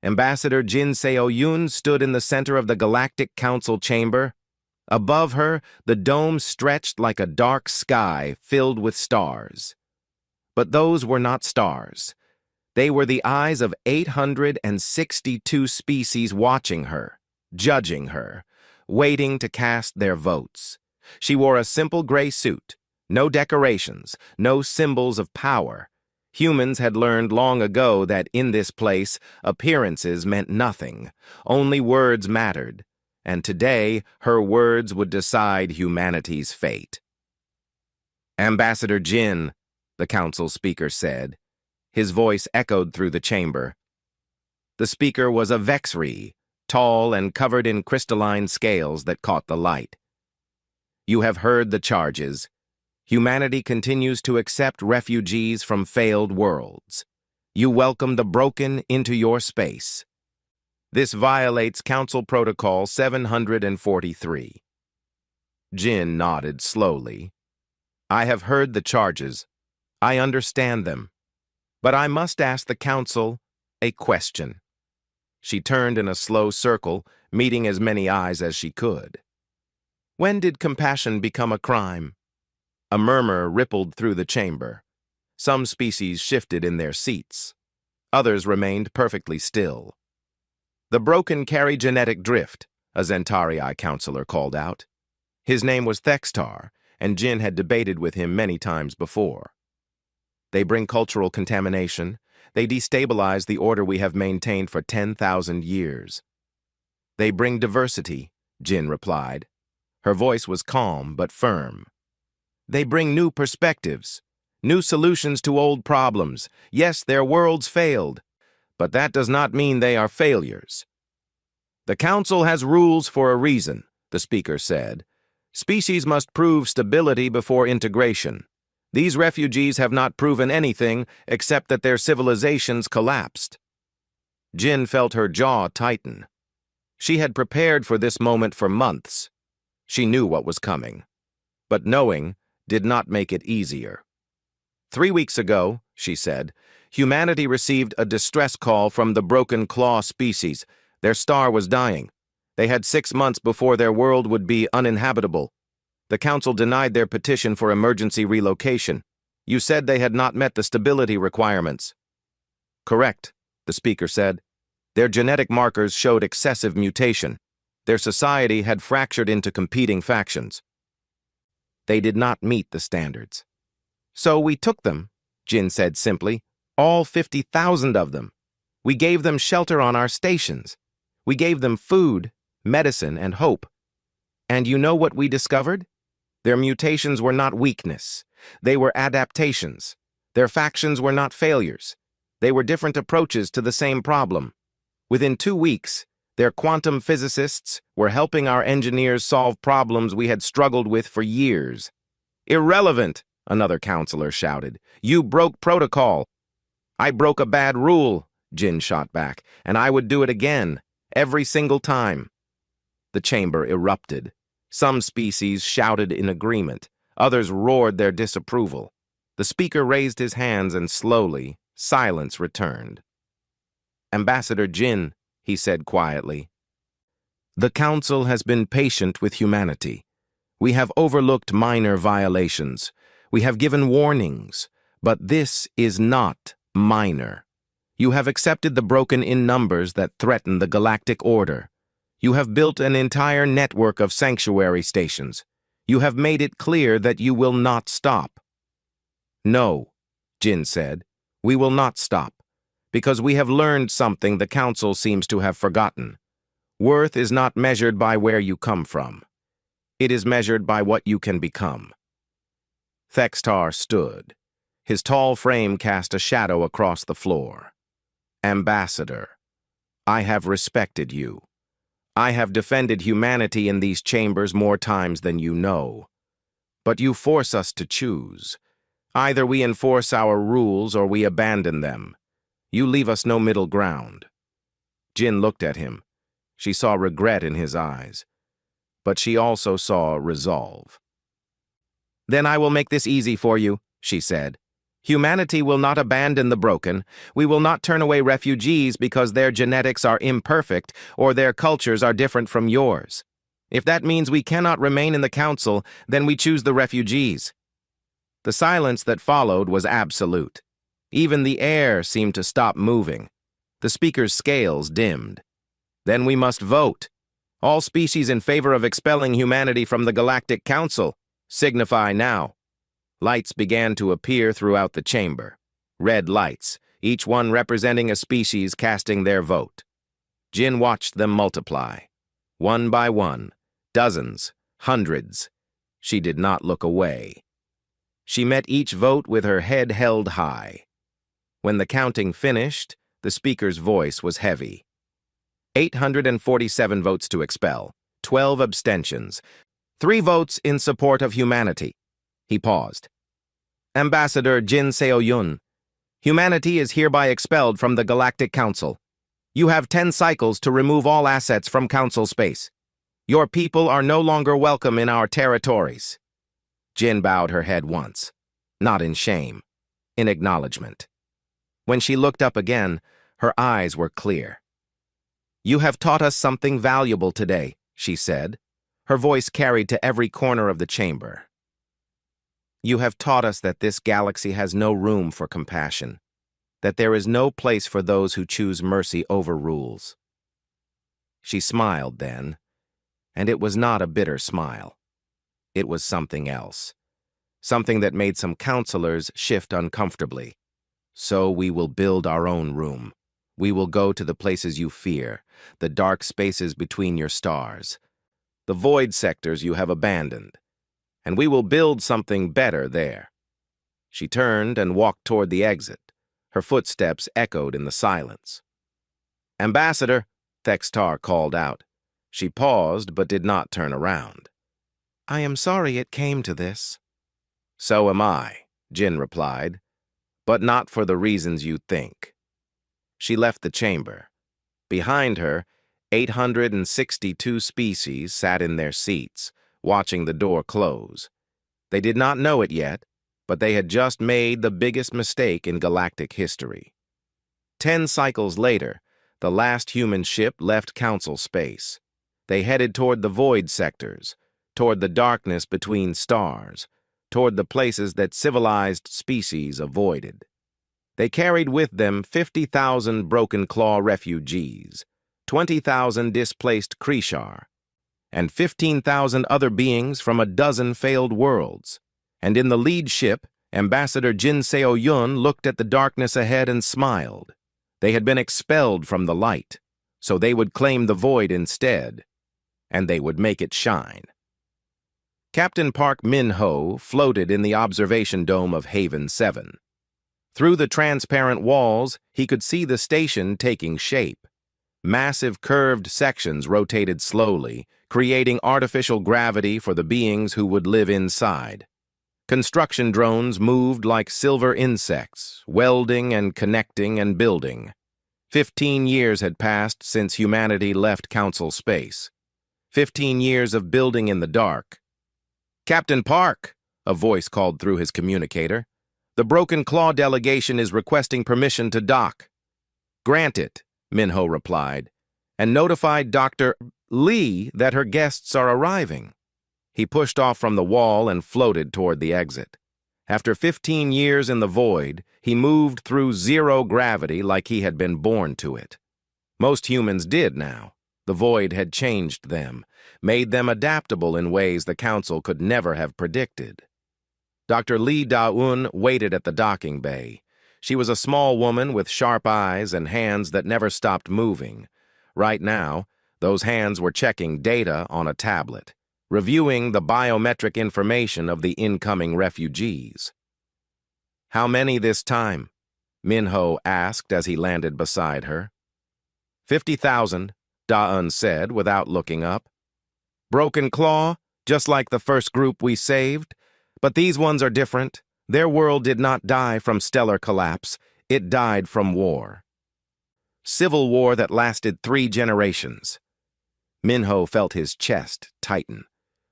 Ambassador Jin Seo-yoon stood in the center of the Galactic Council chamber. Above her, the dome stretched like a dark sky filled with stars. But those were not stars. They were the eyes of 862 species watching her, judging her, waiting to cast their votes. She wore a simple gray suit, no decorations, no symbols of power. Humans had learned long ago that in this place, appearances meant nothing. Only words mattered. And today, her words would decide humanity's fate. "Ambassador Jin," the council speaker said. His voice echoed through the chamber. The speaker was a Vexri, tall and covered in crystalline scales that caught the light. "You have heard the charges. Humanity continues to accept refugees from failed worlds. You welcome the broken into your space. This violates Council Protocol 743. Jin nodded slowly. "I have heard the charges. I understand them. But I must ask the Council a question." She turned in a slow circle, meeting as many eyes as she could. "When did compassion become a crime?" A murmur rippled through the chamber. Some species shifted in their seats. Others remained perfectly still. "The broken carry genetic drift," a Zentarii counselor called out. His name was Thextar, and Jin had debated with him many times before. "They bring cultural contamination. They destabilize the order we have maintained for 10,000 years. "They bring diversity," Jin replied. Her voice was calm but firm. "They bring new perspectives, new solutions to old problems. Yes, their worlds failed, but that does not mean they are failures." "The Council has rules for a reason," the speaker said. "Species must prove stability before integration. These refugees have not proven anything except that their civilizations collapsed." Jin felt her jaw tighten. She had prepared for this moment for months. She knew what was coming. But knowing did not make it easier. 3 weeks ago, she said, humanity received a distress call from the broken claw species. Their star was dying. They had 6 months before their world would be uninhabitable. The Council denied their petition for emergency relocation. You said they had not met the stability requirements. "Correct," the speaker said. "Their genetic markers showed excessive mutation. Their society had fractured into competing factions. They did not meet the standards. So we took them," Jin said simply, "all 50,000 of them. We gave them shelter on our stations. We gave them food, medicine, and hope. And you know what we discovered? Their mutations were not weakness. They were adaptations. Their factions were not failures. They were different approaches to the same problem. Within 2 weeks, their quantum physicists were helping our engineers solve problems we had struggled with for years." "Irrelevant," another counselor shouted. "You broke protocol." "I broke a bad rule," Jin shot back, "and I would do it again, every single time." The chamber erupted. Some species shouted in agreement. Others roared their disapproval. The speaker raised his hands and slowly, silence returned. "Ambassador Jin," he said quietly, "the Council has been patient with humanity. We have overlooked minor violations. We have given warnings, but this is not minor. You have accepted the broken in numbers that threaten the galactic order. You have built an entire network of sanctuary stations. You have made it clear that you will not stop." "No," Jin said, "we will not stop, because we have learned something the Council seems to have forgotten. Worth is not measured by where you come from. It is measured by what you can become." Thextar stood. His tall frame cast a shadow across the floor. "Ambassador, I have respected you. I have defended humanity in these chambers more times than you know. But you force us to choose. Either we enforce our rules or we abandon them. You leave us no middle ground." Jin looked at him. She saw regret in his eyes, but she also saw resolve. "Then I will make this easy for you," she said. Humanity will not abandon the broken. We will not turn away refugees because their genetics are imperfect or their cultures are different from yours. If that means we cannot remain in the council, then we choose the refugees." The silence that followed was absolute. Even the air seemed to stop moving. The speaker's scales dimmed. "Then we must vote. All species in favor of expelling humanity from the Galactic Council, signify now." Lights began to appear throughout the chamber. Red lights, each one representing a species casting their vote. Jin watched them multiply. One by one, dozens, hundreds. She did not look away. She met each vote with her head held high. When the counting finished, the speaker's voice was heavy. 847 votes to expel, 12 abstentions, 3 votes in support of humanity. He paused. "Ambassador Jin Seo-yun, humanity is hereby expelled from the Galactic Council. You have 10 cycles to remove all assets from Council space. Your people are no longer welcome in our territories." Jin bowed her head once, not in shame, in acknowledgement. When she looked up again, her eyes were clear. "You have taught us something valuable today," she said. Her voice carried to every corner of the chamber. "You have taught us that this galaxy has no room for compassion, that there is no place for those who choose mercy over rules." She smiled then, and it was not a bitter smile. It was something else, something that made some counselors shift uncomfortably. "So we will build our own room. We will go to the places you fear, the dark spaces between your stars, the void sectors you have abandoned, and we will build something better there." She turned and walked toward the exit. Her footsteps echoed in the silence. "Ambassador," Thextar called out. She paused but did not turn around. "I am sorry it came to this." "So am I," Jin replied, "but not for the reasons you think." She left the chamber. Behind her, 862 species sat in their seats, watching the door close. They did not know it yet, but they had just made the biggest mistake in galactic history. 10 cycles later, the last human ship left Council space. They headed toward the void sectors, toward the darkness between stars, toward the places that civilized species avoided. They carried with them 50,000 Broken Claw refugees, 20,000 displaced Krishar, and 15,000 other beings from a dozen failed worlds. And in the lead ship, Ambassador Jin Seo-yun looked at the darkness ahead and smiled. They had been expelled from the light, so they would claim the void instead, and they would make it shine. Captain Park Min-ho floated in the observation dome of Haven 7. Through the transparent walls, he could see the station taking shape. Massive curved sections rotated slowly, creating artificial gravity for the beings who would live inside. Construction drones moved like silver insects, welding and connecting and building. 15 years had passed since humanity left Council space. 15 years of building in the dark. "Captain Park," a voice called through his communicator. "The Broken Claw delegation is requesting permission to dock." "Grant it," Min-ho replied, and notified Dr. Lee that her guests are arriving. He pushed off from the wall and floated toward the exit. After 15 years in the void, he moved through zero gravity like he had been born to it. Most humans did now. The void had changed them, made them adaptable in ways the Council could never have predicted. Dr. Lee Da-un waited at the docking bay. She was a small woman with sharp eyes and hands that never stopped moving. Right now, those hands were checking data on a tablet, reviewing the biometric information of the incoming refugees. "How many this time?" Min-ho asked as he landed beside her. 50,000, Da-un said without looking up. "Broken Claw, just like the first group we saved, but these ones are different. Their world did not die from stellar collapse, it died from war. Civil war that lasted 3 generations. Min-ho felt his chest tighten.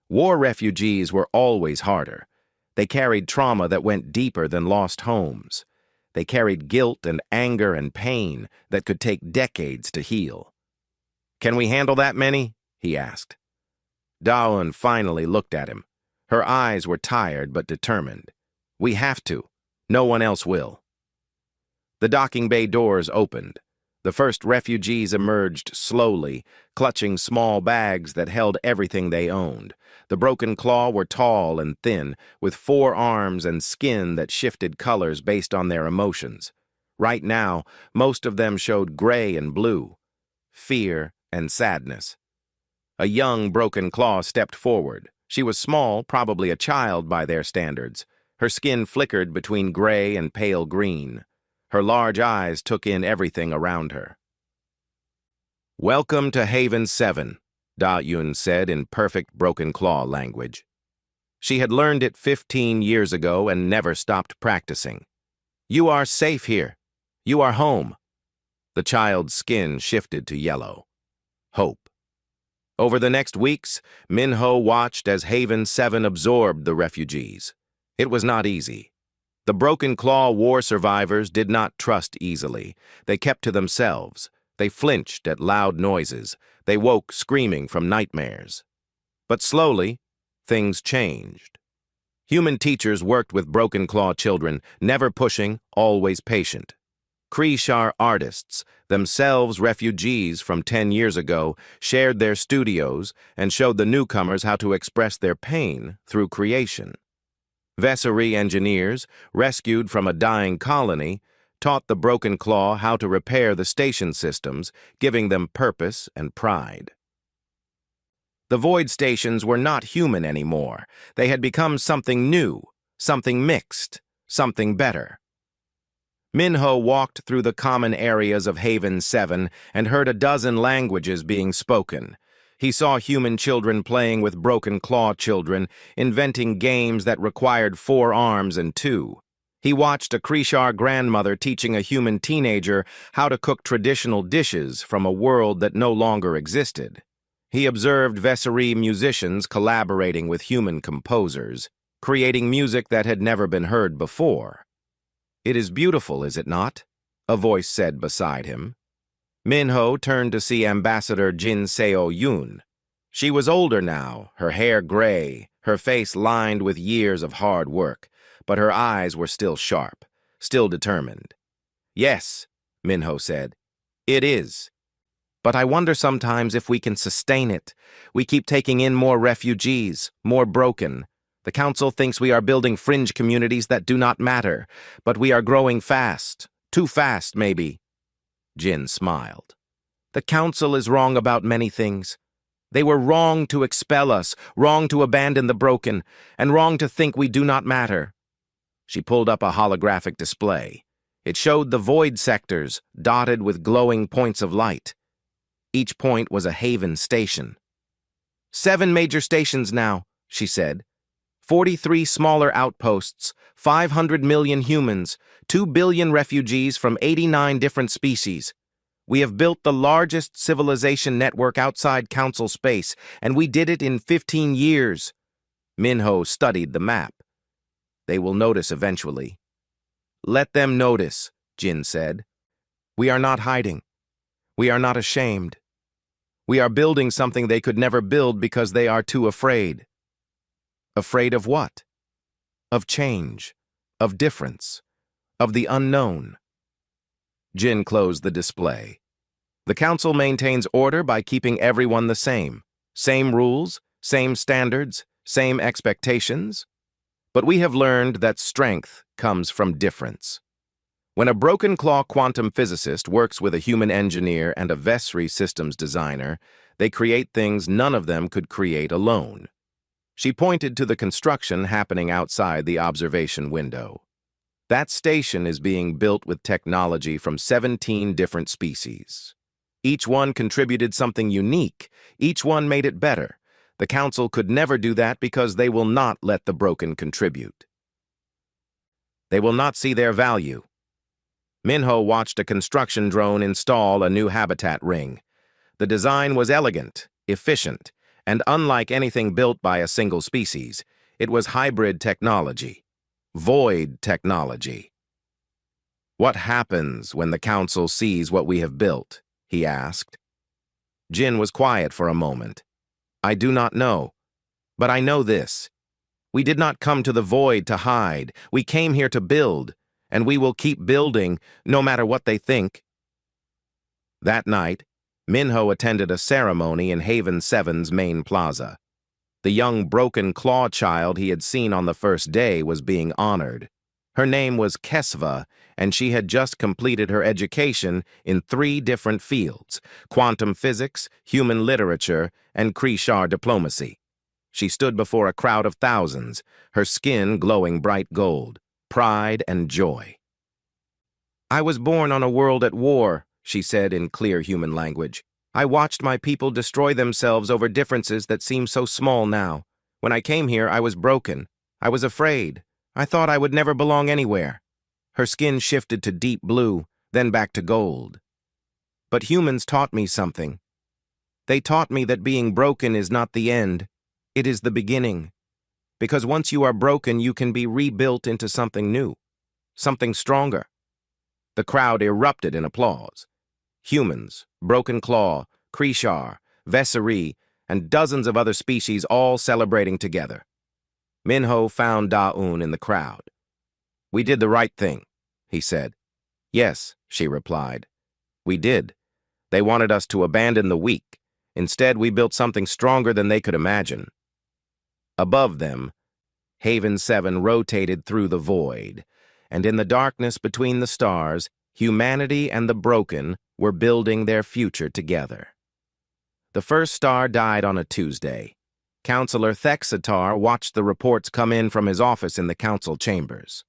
War refugees were always harder. They carried trauma that went deeper than lost homes. They carried guilt and anger and pain that could take decades to heal. "Can we handle that many?" he asked. Dawn finally looked at him. Her eyes were tired but determined. "We have to. No one else will." The docking bay doors opened. The first refugees emerged slowly, clutching small bags that held everything they owned. The Broken Claw were tall and thin, with 4 arms and skin that shifted colors based on their emotions. Right now, most of them showed gray and blue, fear and sadness. A young Broken Claw stepped forward. She was small, probably a child by their standards. Her skin flickered between gray and pale green. Her large eyes took in everything around her. "Welcome to Haven 7, Da-Yun said in perfect Broken Claw language. She had learned it 15 years ago and never stopped practicing. "You are safe here. You are home." The child's skin shifted to yellow. Hope. Over the next weeks, Minho watched as Haven 7 absorbed the refugees. It was not easy. The Broken Claw war survivors did not trust easily. They kept to themselves. They flinched at loud noises. They woke screaming from nightmares. But slowly, things changed. Human teachers worked with Broken Claw children, never pushing, always patient. Krishar artists, themselves refugees from 10 years ago, shared their studios and showed the newcomers how to express their pain through creation. Vessery engineers, rescued from a dying colony, taught the Broken Claw how to repair the station systems, giving them purpose and pride. The void stations were not human anymore. They had become something new, something mixed, something better. Minho walked through the common areas of Haven 7 and heard a dozen languages being spoken. He saw human children playing with Broken Claw children, inventing games that required 4 arms and 2. He watched a Krishar grandmother teaching a human teenager how to cook traditional dishes from a world that no longer existed. He observed Vessery musicians collaborating with human composers, creating music that had never been heard before. "It is beautiful, is it not?" a voice said beside him. Minho turned to see Ambassador Jin Seo-yoon. She was older now, her hair gray, her face lined with years of hard work, but her eyes were still sharp, still determined. "Yes," Minho said, "it is. But I wonder sometimes if we can sustain it. We keep taking in more refugees, more broken. The council thinks we are building fringe communities that do not matter, but we are growing fast, too fast maybe." Jin smiled. "The council is wrong about many things. They were wrong to expel us, wrong to abandon the broken, and wrong to think we do not matter." She pulled up a holographic display. It showed the void sectors, dotted with glowing points of light. Each point was a Haven station. 7 major stations now," she said. 43 smaller outposts, 500 million humans, 2 billion refugees from 89 different species. We have built the largest civilization network outside council space, and we did it in 15 years. Minho studied the map. "They will notice eventually." "Let them notice," Jin said. "We are not hiding. We are not ashamed. We are building something they could never build because they are too afraid." Afraid of what? Of change, of difference, of the unknown. Jin closed the display. "The council maintains order by keeping everyone the same. Same rules, same standards, same expectations. But we have learned that strength comes from difference. When a Broken Claw quantum physicist works with a human engineer and a Vessery systems designer, they create things none of them could create alone." She pointed to the construction happening outside the observation window. "That station is being built with technology from 17 different species. Each one contributed something unique. Each one made it better. The council could never do that because they will not let the broken contribute. They will not see their value." Minho watched a construction drone install a new habitat ring. The design was elegant, efficient, and unlike anything built by a single species. It was hybrid technology. Void technology. "What happens when the Council sees what we have built?" he asked. Jin was quiet for a moment. "I do not know. But I know this. We did not come to the void to hide. We came here to build, and we will keep building no matter what they think." That night, Minho attended a ceremony in Haven 7's main plaza. The young broken claw child he had seen on the first day was being honored. Her name was Kesva, and she had just completed her education in 3 different fields: quantum physics, human literature, and Krishar diplomacy. She stood before a crowd of thousands, her skin glowing bright gold, pride and joy. "I was born on a world at war," she said in clear human language. "I watched my people destroy themselves over differences that seem so small now. When I came here, I was broken. I was afraid. I thought I would never belong anywhere." Her skin shifted to deep blue, then back to gold. "But humans taught me something. They taught me that being broken is not the end. It is the beginning. Because once you are broken, you can be rebuilt into something new, something stronger." The crowd erupted in applause. Humans, Broken Claw, Krishar, Vessery, and dozens of other species all celebrating together. Minho found Da-un in the crowd. "We did the right thing," he said. "Yes," she replied. "We did. They wanted us to abandon the weak. Instead, we built something stronger than they could imagine." Above them, Haven 7 rotated through the void, and in the darkness between the stars, humanity and the broken were building their future together. The first star died on a Tuesday. Counselor Thexatar watched the reports come in from his office in the council chambers.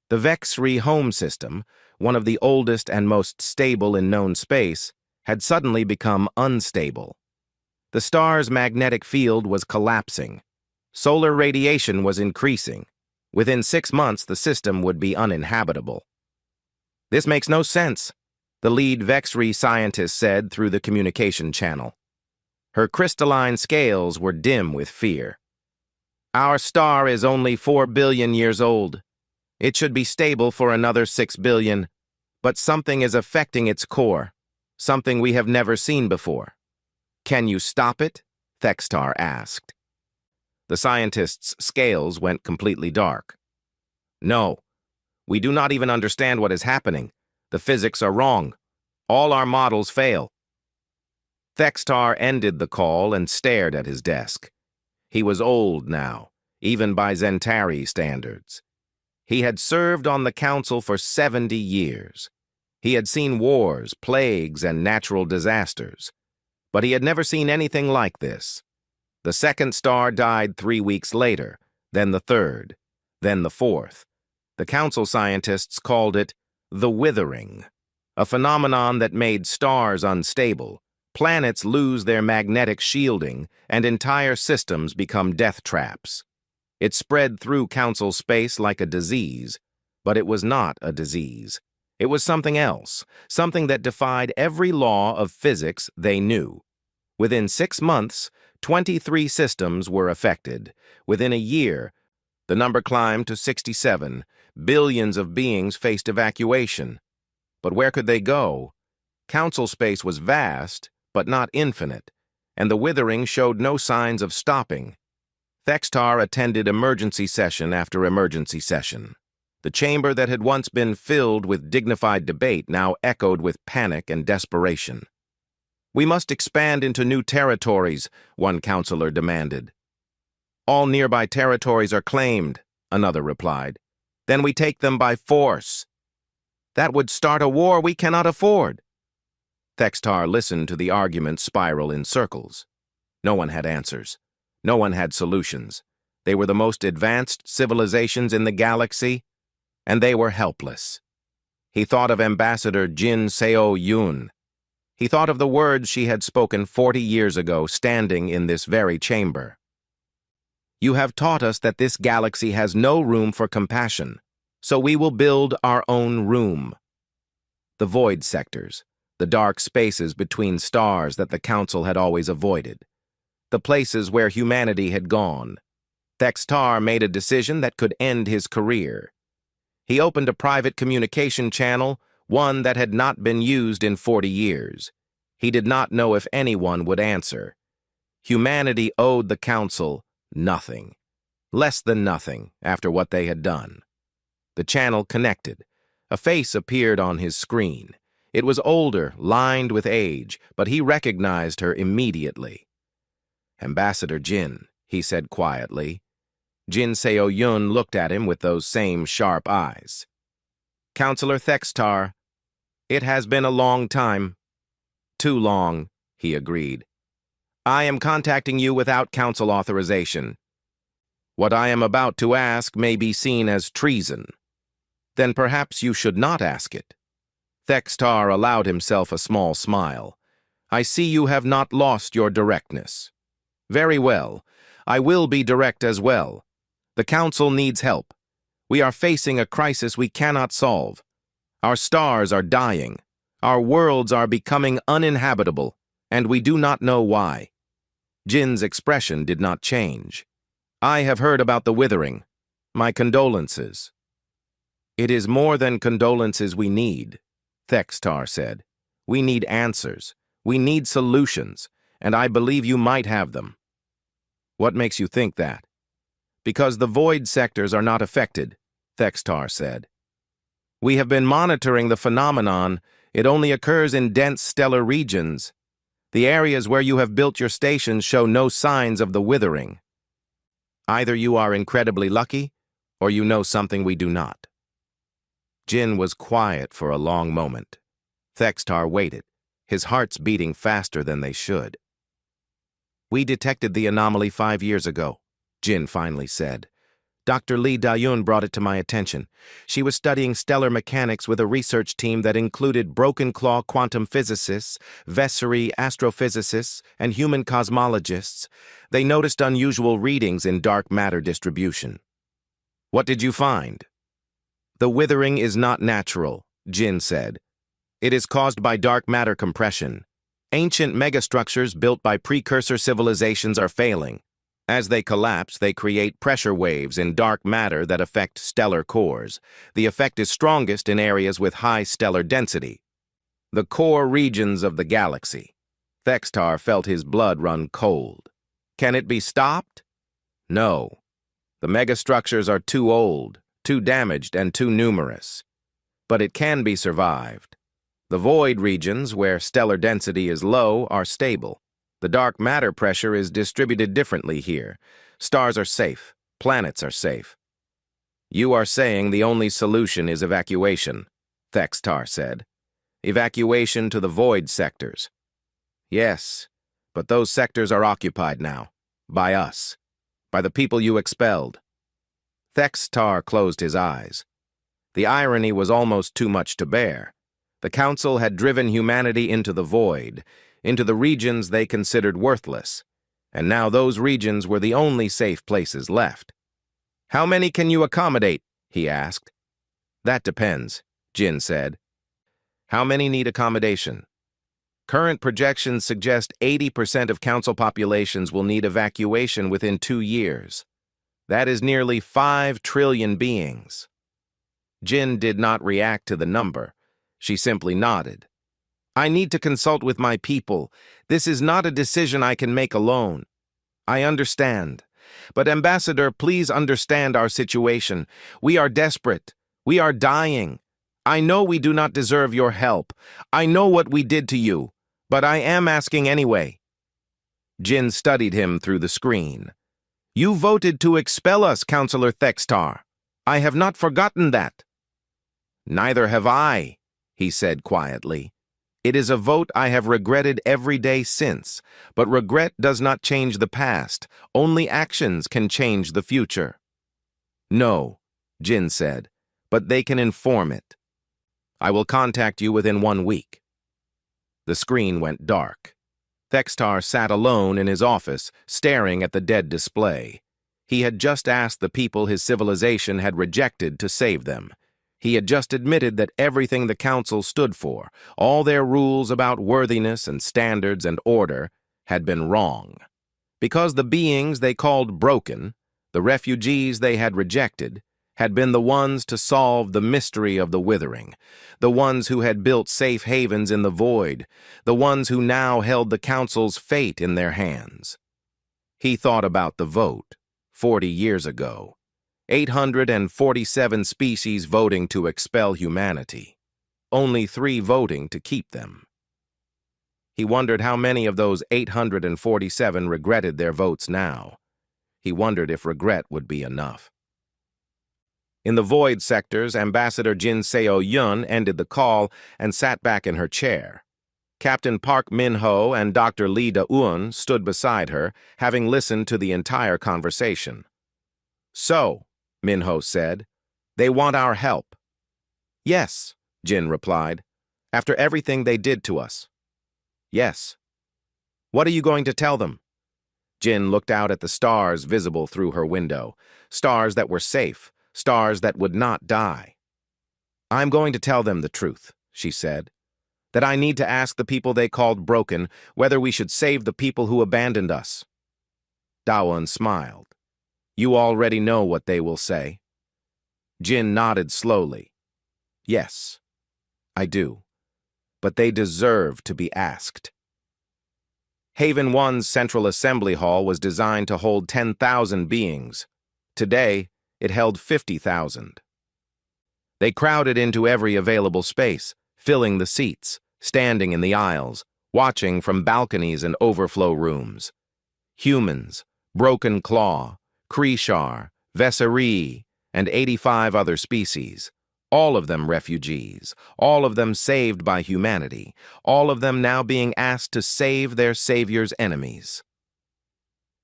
The Vexri home system, one of the oldest and most stable in known space, had suddenly become unstable. The star's magnetic field was collapsing. Solar radiation was increasing. Within 6 months, the system would be uninhabitable. "This makes no sense," the lead Vexri scientist said through the communication channel. Her crystalline scales were dim with fear. "Our star is only 4 billion years old. It should be stable for another 6 billion, but something is affecting its core, something we have never seen before." "Can you stop it?" Thextar asked. The scientist's scales went completely dark. "No. We do not even understand what is happening. The physics are wrong. All our models fail." Thextar ended the call and stared at his desk. He was old now, even by Zentari standards. He had served on the council for 70 years. He had seen wars, plagues, and natural disasters. But he had never seen anything like this. The second star died 3 weeks later, then the third, then the fourth. The council scientists called it the withering, a phenomenon that made stars unstable, planets lose their magnetic shielding, and entire systems become death traps. It spread through council space like a disease, but it was not a disease. It was something else, something that defied every law of physics they knew. Within 6 months, 23 systems were affected. Within a year, the number climbed to 67. Billions of beings faced evacuation. But where could they go? Council space was vast, but not infinite, and the withering showed no signs of stopping. Thextar attended emergency session after emergency session. The chamber that had once been filled with dignified debate now echoed with panic and desperation. "We must expand into new territories," one counselor demanded. "All nearby territories are claimed," another replied. "Then we take them by force." "That would start a war we cannot afford." Thextar listened to the argument spiral in circles. No one had answers. No one had solutions. They were the most advanced civilizations in the galaxy, and they were helpless. He thought of Ambassador Jin Seo-yoon. He thought of the words she had spoken 40 years ago, standing in this very chamber. "You have taught us that this galaxy has no room for compassion, so we will build our own room." The void sectors, the dark spaces between stars that the Council had always avoided, the places where humanity had gone. Thextar made a decision that could end his career. He opened a private communication channel, one that had not been used in 40 years. He did not know if anyone would answer. Humanity owed the Council nothing. Less than nothing after what they had done. The channel connected. A face appeared on his screen. It was older, lined with age, but he recognized her immediately. "Ambassador Jin," he said quietly. Jin Seo-yun looked at him with those same sharp eyes. "Counselor Thextar, it has been a long time." "Too long," he agreed. "I am contacting you without council authorization. What I am about to ask may be seen as treason. Then perhaps you should not ask it." Thextar allowed himself a small smile. "I see you have not lost your directness." "Very well. I will be direct as well. The Council needs help. We are facing a crisis we cannot solve. Our stars are dying. Our worlds are becoming uninhabitable, and we do not know why." Jin's expression did not change. "I have heard about the withering. My condolences." "It is more than condolences we need," Thextar said. "We need answers. We need solutions, and I believe you might have them." "What makes you think that?" "Because the void sectors are not affected," Thextar said. "We have been monitoring the phenomenon. It only occurs in dense stellar regions. The areas where you have built your stations show no signs of the withering. Either you are incredibly lucky, or you know something we do not." Jin was quiet for a long moment. Thextar waited, his hearts beating faster than they should. "We detected the anomaly 5 years ago," Jin finally said. "Dr. Lee Da-yun brought it to my attention. She was studying stellar mechanics with a research team that included Broken Claw quantum physicists, Vessery astrophysicists, and human cosmologists. They noticed unusual readings in dark matter distribution." "What did you find?" "The withering is not natural," Jin said. "It is caused by dark matter compression. Ancient megastructures built by precursor civilizations are failing. As they collapse, they create pressure waves in dark matter that affect stellar cores. The effect is strongest in areas with high stellar density. The core regions of the galaxy." Thextar felt his blood run cold. "Can it be stopped?" "No. The megastructures are too old, too damaged, and too numerous. But it can be survived. The void regions, where stellar density is low, are stable. The dark matter pressure is distributed differently here. Stars are safe. Planets are safe." "You are saying the only solution is evacuation," Thextar said. "Evacuation to the void sectors." "Yes, but those sectors are occupied now. By us. By the people you expelled." Thextar closed his eyes. The irony was almost too much to bear. The Council had driven humanity into the void, into the regions they considered worthless, and now those regions were the only safe places left. "How many can you accommodate?" he asked. "That depends," Jin said. "How many need accommodation?" "Current projections suggest 80% of Council populations will need evacuation within 2 years. That is nearly 5 trillion beings." Jin did not react to the number. She simply nodded. "I need to consult with my people. This is not a decision I can make alone." "I understand. But Ambassador, please understand our situation. We are desperate. We are dying. I know we do not deserve your help. I know what we did to you. But I am asking anyway." Jin studied him through the screen. "You voted to expel us, Counselor Thextar. I have not forgotten that." "Neither have I," he said quietly. "It is a vote I have regretted every day since, but regret does not change the past. Only actions can change the future." "No," Jin said, "but they can inform it. I will contact you within 1 week." The screen went dark. Thextar sat alone in his office, staring at the dead display. He had just asked the people his civilization had rejected to save them. He had just admitted that everything the Council stood for, all their rules about worthiness and standards and order, had been wrong. Because the beings they called broken, The refugees they had rejected had been the ones to solve the mystery of the withering, the ones who had built safe havens in the void, the ones who now held the council's fate in their hands. He thought about the vote, 40 years ago. 847 species voting to expel humanity. Only 3 voting to keep them. He wondered how many of those 847 regretted their votes now. He wondered if regret would be enough. In the void sectors, Ambassador Jin Seo-yun ended the call and sat back in her chair. Captain Park Min-ho and Dr. Lee Da-eun stood beside her, having listened to the entire conversation. "So," Min-ho said, "they want our help." "Yes," Jin replied, "after everything they did to us." "Yes." "What are you going to tell them?" Jin looked out at the stars visible through her window, stars that were safe, stars that would not die. "I'm going to tell them the truth," she said, "that I need to ask the people they called broken whether we should save the people who abandoned us." Da-eun smiled. "You already know what they will say." Jin nodded slowly. "Yes, I do. But they deserve to be asked." Haven 1's Central Assembly Hall was designed to hold 10,000 beings. Today, it held 50,000. They crowded into every available space, filling the seats, standing in the aisles, watching from balconies and overflow rooms. Humans, Broken Claw, Krishar, Vesserie, and 85 other species, all of them refugees, all of them saved by humanity, all of them now being asked to save their savior's enemies.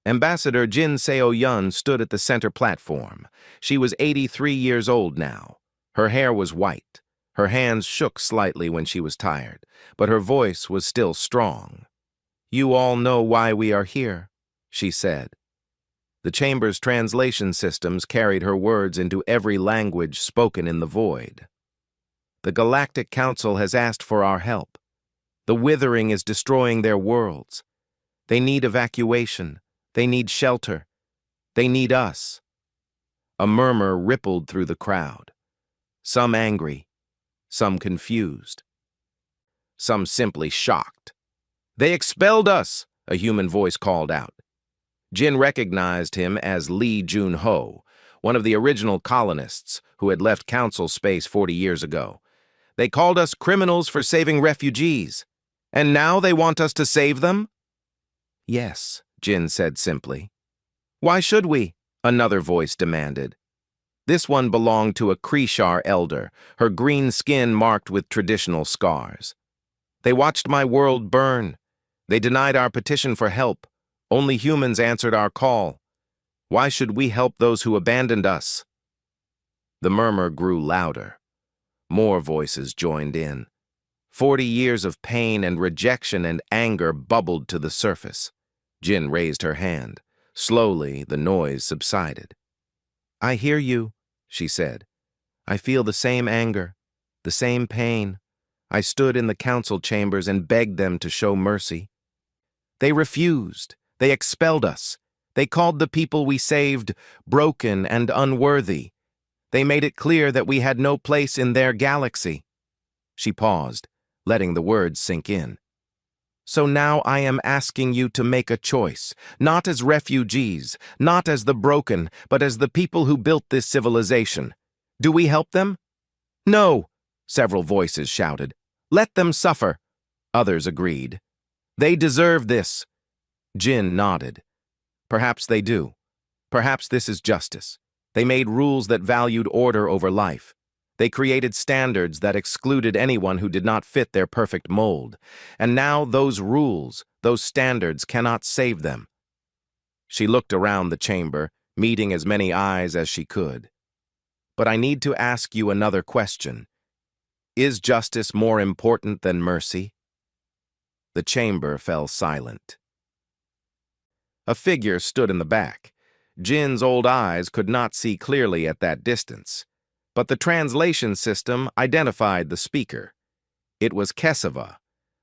Ambassador Jin Seo-yun stood at the center platform. She was 83 years old now. Her hair was white. Her hands shook slightly when she was tired, but her voice was still strong. "You all know why we are here," she said. The chamber's translation systems carried her words into every language spoken in the void. "The Galactic Council has asked for our help. The withering is destroying their worlds. They need evacuation. They need shelter. They need us." A murmur rippled through the crowd. Some angry, some confused, some simply shocked. "They expelled us," a human voice called out. Jin recognized him as Lee Jun-ho, one of the original colonists who had left council space 40 years ago. "They called us criminals for saving refugees. And now they want us to save them?" "Yes," Jin said simply. "Why should we?" another voice demanded. This one belonged to a Krishar elder, her green skin marked with traditional scars. "They watched my world burn. They denied our petition for help. Only humans answered our call. Why should we help those who abandoned us?" The murmur grew louder. More voices joined in. 40 years of pain and rejection and anger bubbled to the surface. Jin raised her hand. Slowly, the noise subsided. "I hear you," she said. "I feel the same anger, the same pain. I stood in the council chambers and begged them to show mercy. They refused. They expelled us. They called the people we saved broken and unworthy. They made it clear that we had no place in their galaxy." She paused, letting the words sink in. "So now I am asking you to make a choice, not as refugees, not as the broken, but as the people who built this civilization. Do we help them?" "No," several voices shouted. "Let them suffer." Others agreed. "They deserve this." Jin nodded. "Perhaps they do. Perhaps this is justice. They made rules that valued order over life. They created standards that excluded anyone who did not fit their perfect mold. And now those rules, those standards cannot save them." She looked around the chamber, meeting as many eyes as she could. "But I need to ask you another question. Is justice more important than mercy?" The chamber fell silent. A figure stood in the back. Jin's old eyes could not see clearly at that distance, but the translation system identified the speaker. It was Kesava,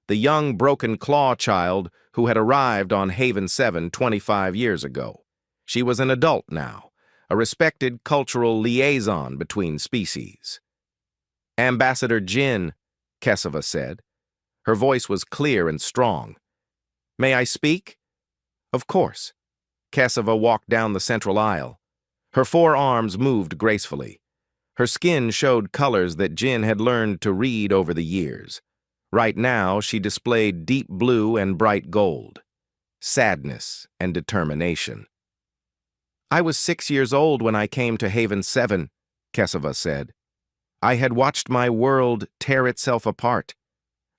the young Broken Claw child who had arrived on Haven 7 25 years ago. She was an adult now, a respected cultural liaison between species. "Ambassador Jin," Kesava said. Her voice was clear and strong. "May I speak?" "Of course." Kesava walked down the central aisle. Her forearms moved gracefully. Her skin showed colors that Jin had learned to read over the years. Right now, she displayed deep blue and bright gold. Sadness and determination. "I was 6 years old when I came to Haven 7, Kesava said. "I had watched my world tear itself apart.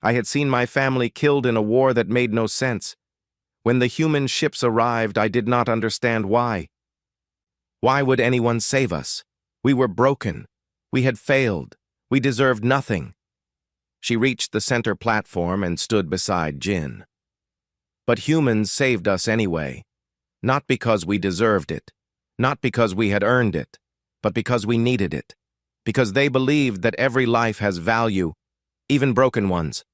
I had seen my family killed in a war that made no sense. When the human ships arrived, I did not understand why. Why would anyone save us? We were broken. We had failed. We deserved nothing." She reached the center platform and stood beside Jin. "But humans saved us anyway. Not because we deserved it. Not because we had earned it. But because we needed it. Because they believed that every life has value, even broken ones."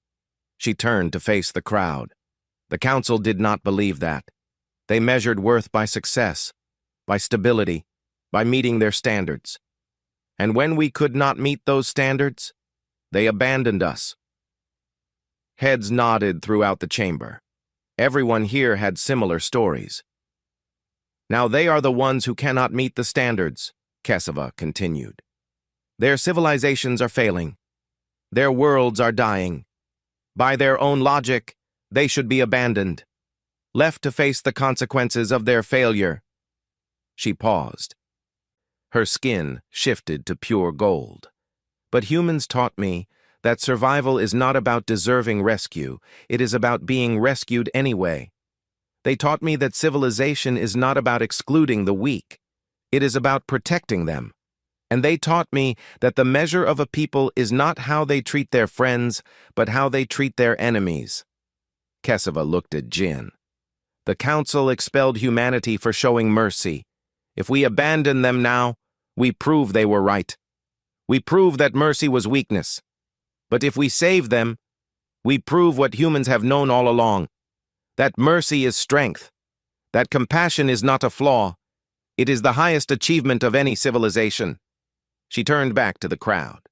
She turned to face the crowd. The council did not believe that. They measured worth by success, by stability, by meeting their standards. And when we could not meet those standards, they abandoned us. Heads nodded throughout the chamber. Everyone here had similar stories. "Now they are the ones who cannot meet the standards," Kesava continued. "Their civilizations are failing. Their worlds are dying. By their own logic, they should be abandoned, left to face the consequences of their failure." She paused. Her skin shifted to pure gold. "But humans taught me that survival is not about deserving rescue, it is about being rescued anyway. They taught me that civilization is not about excluding the weak, it is about protecting them. And they taught me that the measure of a people is not how they treat their friends, but how they treat their enemies." Kesava looked at Jin. "The council expelled humanity for showing mercy. If we abandon them now, we prove they were right. We prove that mercy was weakness. But if we save them, we prove what humans have known all along, that mercy is strength, that compassion is not a flaw. It is the highest achievement of any civilization." She turned back to the crowd.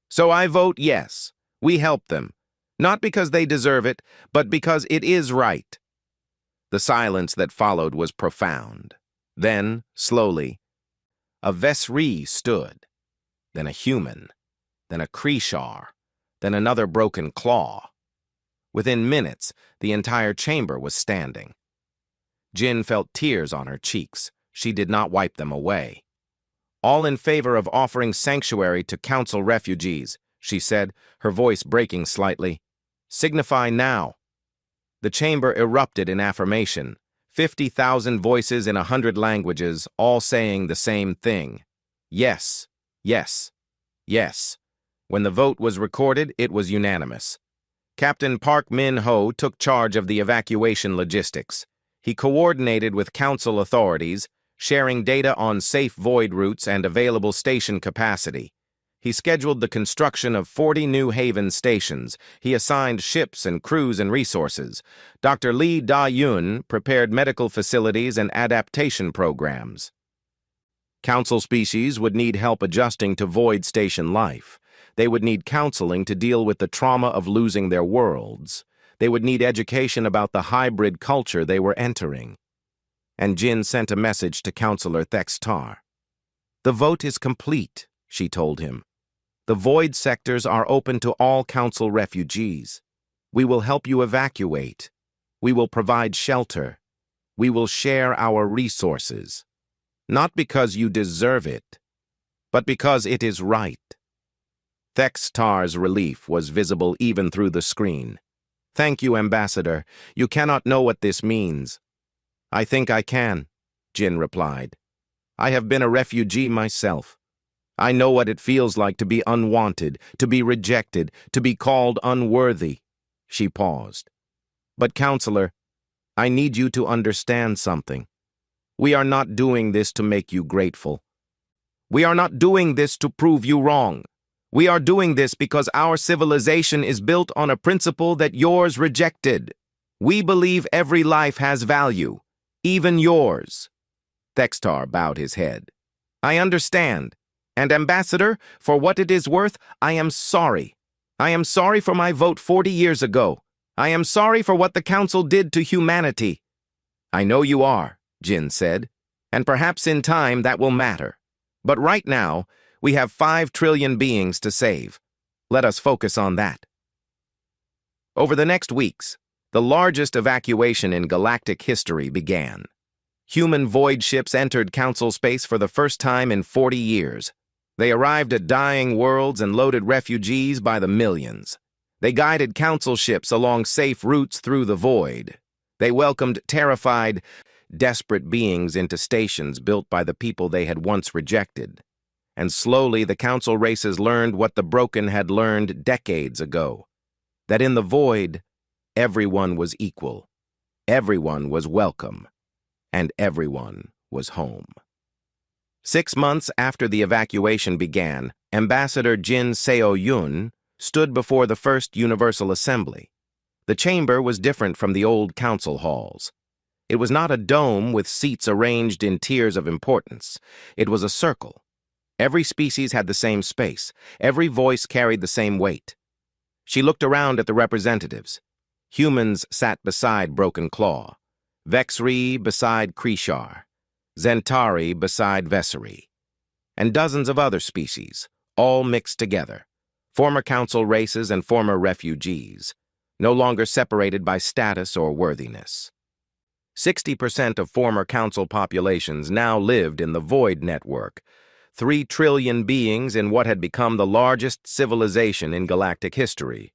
"So I vote yes. We help them, not because they deserve it, but because it is right." The silence that followed was profound. Then, slowly, a Vesri stood, then a human, then a Krishar, then another broken claw. Within minutes, the entire chamber was standing. Jin felt tears on her cheeks. She did not wipe them away. "All in favor of offering sanctuary to council refugees," she said, her voice breaking slightly. "Signify now." The chamber erupted in affirmation, 50,000 voices in 100 languages, all saying the same thing. Yes, yes, yes. When the vote was recorded, it was unanimous. Captain Park Min-ho took charge of the evacuation logistics. He coordinated with council authorities, sharing data on safe void routes and available station capacity. He scheduled the construction of 40 new Haven stations. He assigned ships and crews and resources. Dr. Lee Da-yoon prepared medical facilities and adaptation programs. Council species would need help adjusting to void station life. They would need counseling to deal with the trauma of losing their worlds. They would need education about the hybrid culture they were entering. And Jin sent a message to Councillor Thextar. "The vote is complete," she told him. "The void sectors are open to all council refugees. We will help you evacuate. We will provide shelter. We will share our resources. Not because you deserve it, but because it is right." Thextar's relief was visible even through the screen. "Thank you, Ambassador. You cannot know what this means." "I think I can," Jin replied. "I have been a refugee myself. I know what it feels like to be unwanted, to be rejected, to be called unworthy." She paused. "But, Counselor, I need you to understand something. We are not doing this to make you grateful. We are not doing this to prove you wrong. We are doing this because our civilization is built on a principle that yours rejected. We believe every life has value, even yours." Thextar bowed his head. I understand. And Ambassador, for what it is worth, I am sorry. I am sorry for my vote 40 years ago. I am sorry for what the Council did to humanity. I know you are, Jin said, and perhaps in time that will matter. But right now, we have 5 trillion beings to save. Let us focus on that. Over the next weeks, the largest evacuation in galactic history began. Human void ships entered Council space for the first time in 40 years. They arrived at dying worlds and loaded refugees by the millions. They guided Council ships along safe routes through the void. They welcomed terrified, desperate beings into stations built by the people they had once rejected. And slowly the Council races learned what the Broken had learned decades ago. That in the void, everyone was equal, everyone was welcome, and everyone was home. 6 months after the evacuation began, Ambassador Jin Seo-yun stood before the First Universal Assembly. The chamber was different from the old council halls. It was not a dome with seats arranged in tiers of importance. It was a circle. Every species had the same space. Every voice carried the same weight. She looked around at the representatives. Humans sat beside Broken Claw, Vexri beside Krishar, Zentari beside Vessery, and dozens of other species, all mixed together, former council races and former refugees, no longer separated by status or worthiness. 60% of former council populations now lived in the Void Network, 3 trillion beings in what had become the largest civilization in galactic history.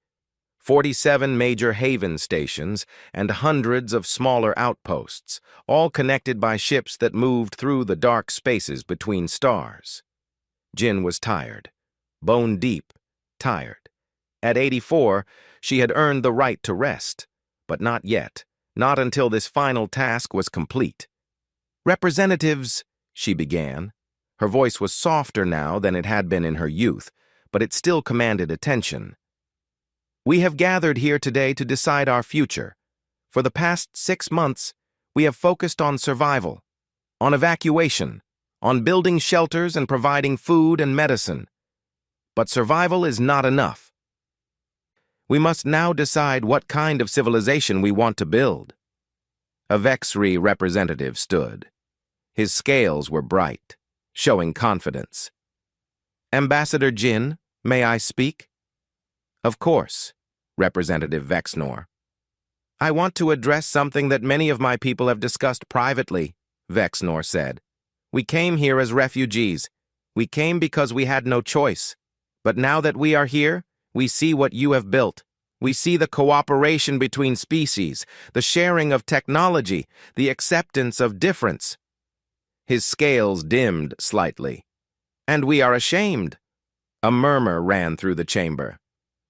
47 major haven stations, and hundreds of smaller outposts, all connected by ships that moved through the dark spaces between stars. Jin was tired, bone deep, tired. At 84, she had earned the right to rest, but not yet, not until this final task was complete. "Representatives," she began. Her voice was softer now than it had been in her youth, but it still commanded attention. "We have gathered here today to decide our future. For the past 6 months, we have focused on survival, on evacuation, on building shelters and providing food and medicine. But survival is not enough. We must now decide what kind of civilization we want to build." A Vexri representative stood. His scales were bright, showing confidence. "Ambassador Jin, may I speak?" "Of course, Representative Vexnor." "I want to address something that many of my people have discussed privately," Vexnor said. "We came here as refugees. We came because we had no choice. But now that we are here, we see what you have built. We see the cooperation between species, the sharing of technology, the acceptance of difference." His scales dimmed slightly. "And we are ashamed." A murmur ran through the chamber.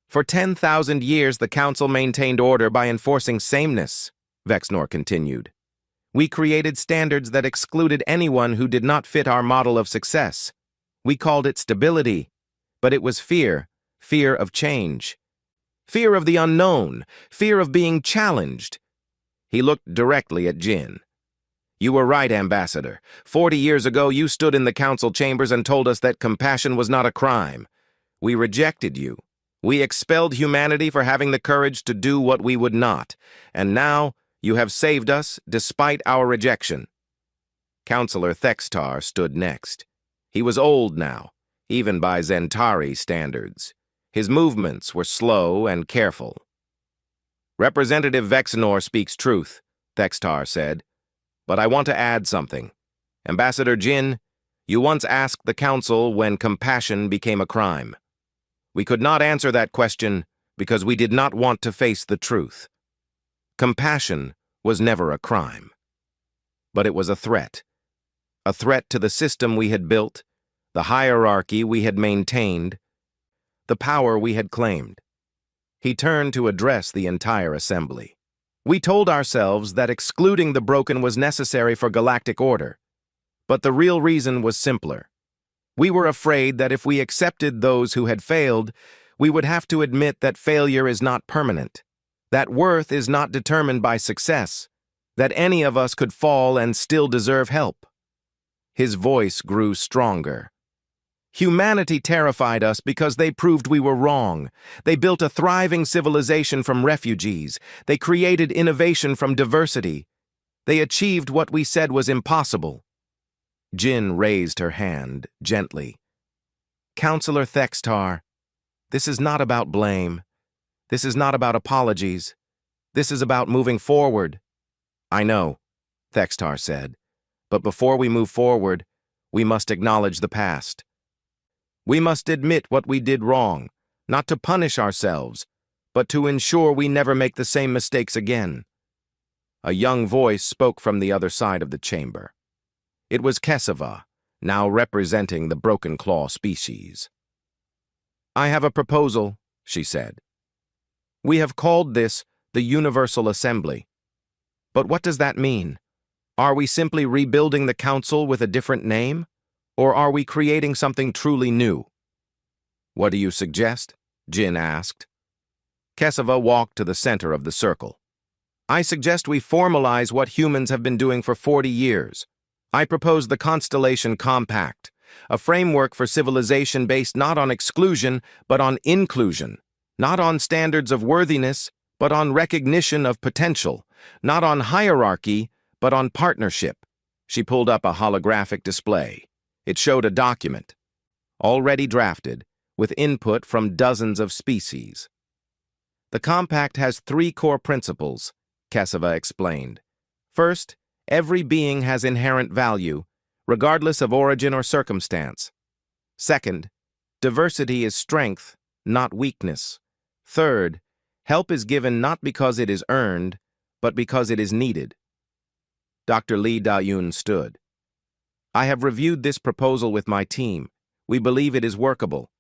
"For 10,000 years, the Council maintained order by enforcing sameness," Vexnor continued. "We created standards that excluded anyone who did not fit our model of success. We called it stability, but it was fear of change. Fear of the unknown, fear of being challenged." He looked directly at Jin. "You were right, Ambassador. 40 years ago, you stood in the council chambers and told us that compassion was not a crime. We rejected you. We expelled humanity for having the courage to do what we would not. And now, you have saved us despite our rejection." Councillor Thextar stood next. He was old now, even by Zentari standards. His movements were slow and careful. "Representative Vexnor speaks truth," Thextar said. "But I want to add something. Ambassador Jin, you once asked the Council when compassion became a crime. We could not answer that question because we did not want to face the truth. Compassion was never a crime. But it was a threat to the system we had built, the hierarchy we had maintained, the power we had claimed." He turned to address the entire assembly. "We told ourselves that excluding the broken was necessary for galactic order, but the real reason was simpler. We were afraid that if we accepted those who had failed, we would have to admit that failure is not permanent, that worth is not determined by success, that any of us could fall and still deserve help." His voice grew stronger. Humanity terrified us because they proved we were wrong. They built a thriving civilization from refugees. They created innovation from diversity. They achieved what we said was impossible. Jin raised her hand gently. Counselor Thextar, this is not about blame. This is not about apologies. This is about moving forward. I know, Thextar said, but before we move forward, we must acknowledge the past. We must admit what we did wrong, not to punish ourselves, but to ensure we never make the same mistakes again. A young voice spoke from the other side of the chamber. It was HFY, now representing the Broken Claw species. I have a proposal, she said. We have called this the Universal Assembly. But what does that mean? Are we simply rebuilding the council with a different name? Or are we creating something truly new? What do you suggest? Jin asked. HFY walked to the center of the circle. I suggest we formalize what humans have been doing for 40 years. I propose the Constellation Compact, a framework for civilization based not on exclusion, but on inclusion, not on standards of worthiness, but on recognition of potential, not on hierarchy, but on partnership. She pulled up a holographic display. It showed a document, already drafted, with input from dozens of species. The compact has 3 core principles, HFY explained. First, every being has inherent value, regardless of origin or circumstance. Second, diversity is strength, not weakness. Third, help is given not because it is earned, but because it is needed. Dr. Lee Da-Yun stood. I have reviewed this proposal with my team. We believe it is workable.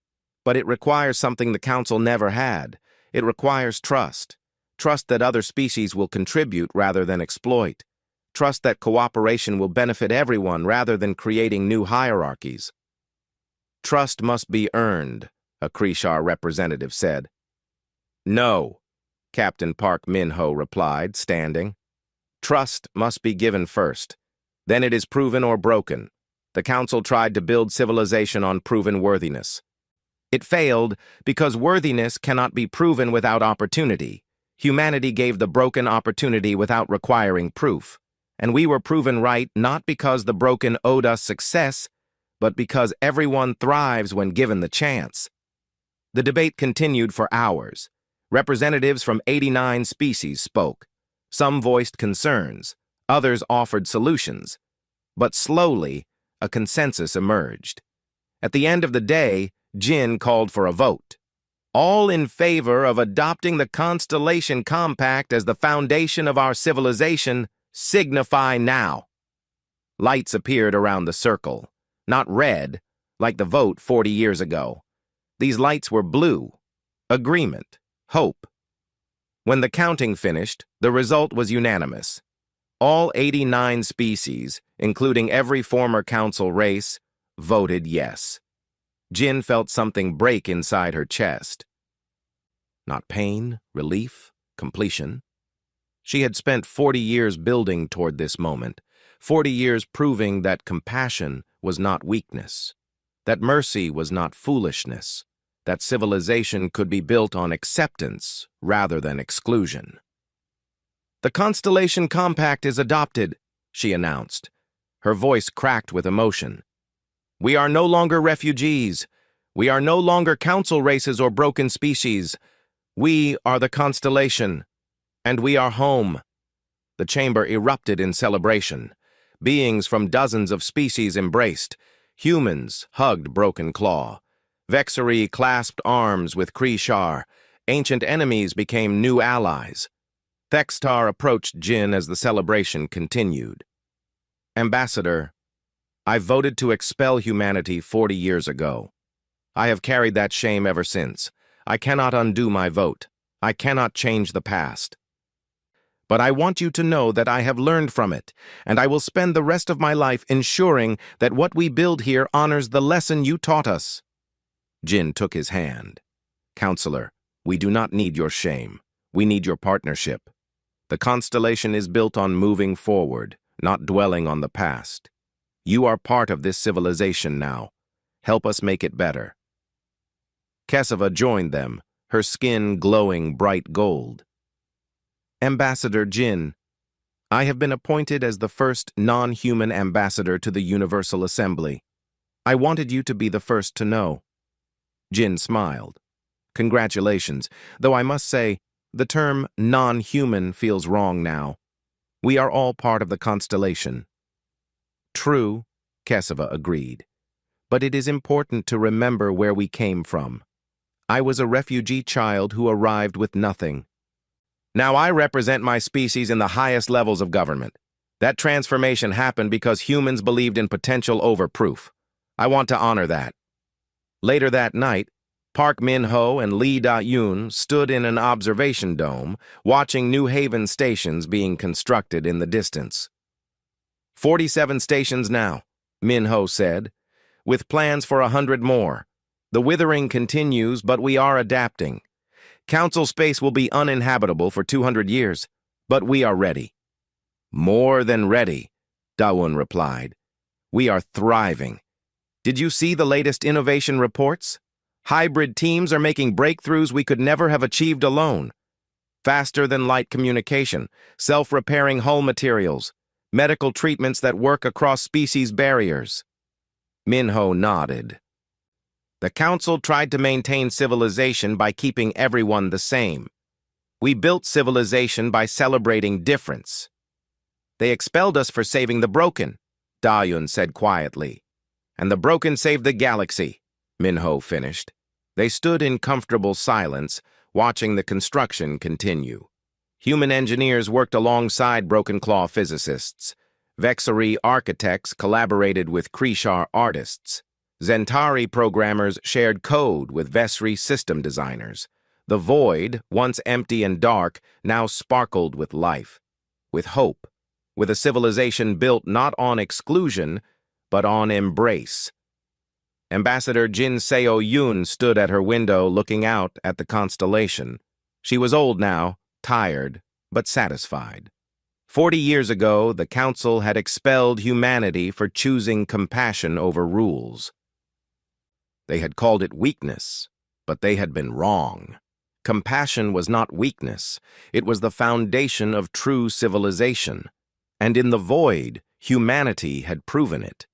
But it requires something the Council never had. It requires trust. Trust that other species will contribute rather than exploit. Trust that cooperation will benefit everyone rather than creating new hierarchies. Trust must be earned, a Krishar representative said. No, Captain Park Min-ho replied, standing. Trust must be given first. Then it is proven or broken. The Council tried to build civilization on proven worthiness. It failed because worthiness cannot be proven without opportunity. Humanity gave the broken opportunity without requiring proof. And we were proven right not because the broken owed us success, but because everyone thrives when given the chance. The debate continued for hours. Representatives from 89 species spoke. Some voiced concerns. Others offered solutions. But slowly, a consensus emerged. At the end of the day, Jin called for a vote. All in favor of adopting the Constellation Compact as the foundation of our civilization, signify now. Lights appeared around the circle. Not red, like the vote 40 years ago. These lights were blue. Agreement. Hope. When the counting finished, the result was unanimous. All 89 species, including every former council race, voted yes. Jin felt something break inside her chest. Not pain, relief, completion. She had spent 40 years building toward this moment, 40 years proving that compassion was not weakness, that mercy was not foolishness, that civilization could be built on acceptance rather than exclusion. The Constellation Compact is adopted, she announced. Her voice cracked with emotion. We are no longer refugees. We are no longer council races or broken species. We are the Constellation, and we are home. The chamber erupted in celebration. Beings from dozens of species embraced. Humans hugged Broken Claw. Vexari clasped arms with Krishar. Ancient enemies became new allies. Thextar approached Jin as the celebration continued. Ambassador, I voted to expel humanity 40 years ago. I have carried that shame ever since. I cannot undo my vote. I cannot change the past. But I want you to know that I have learned from it, and I will spend the rest of my life ensuring that what we build here honors the lesson you taught us. Jin took his hand. Counselor, we do not need your shame. We need your partnership. The Constellation is built on moving forward, not dwelling on the past. You are part of this civilization now. Help us make it better. Kesava joined them, her skin glowing bright gold. Ambassador Jin, I have been appointed as the first non-human ambassador to the Universal Assembly. I wanted you to be the first to know. Jin smiled. Congratulations, though I must say, the term non-human feels wrong now. We are all part of the constellation. True, Kesava agreed. But it is important to remember where we came from. I was a refugee child who arrived with nothing. Now I represent my species in the highest levels of government. That transformation happened because humans believed in potential over proof. I want to honor that. Later that night, Park Min-ho and Lee Da-yoon stood in an observation dome, watching New Haven stations being constructed in the distance. 47 stations now, Min-ho said, with plans for 100 more. The withering continues, but we are adapting. Council space will be uninhabitable for 200 years, but we are ready. More than ready, Da-woon replied. We are thriving. Did you see the latest innovation reports? Hybrid teams are making breakthroughs we could never have achieved alone. Faster-than-light communication, self-repairing hull materials, medical treatments that work across species barriers. Min-ho nodded. The Council tried to maintain civilization by keeping everyone the same. We built civilization by celebrating difference. They expelled us for saving the broken, Da-yoon said quietly. And the broken saved the galaxy, Min-ho finished. They stood in comfortable silence, watching the construction continue. Human engineers worked alongside Broken Claw physicists. Vexari architects collaborated with Krishar artists. Zentari programmers shared code with Vesri system designers. The void, once empty and dark, now sparkled with life, with hope, with a civilization built not on exclusion, but on embrace. Ambassador Jin Seo-yoon stood at her window looking out at the constellation. She was old now, tired, but satisfied. 40 years ago, the Council had expelled humanity for choosing compassion over rules. They had called it weakness, but they had been wrong. Compassion was not weakness. It was the foundation of true civilization. And in the void, humanity had proven it.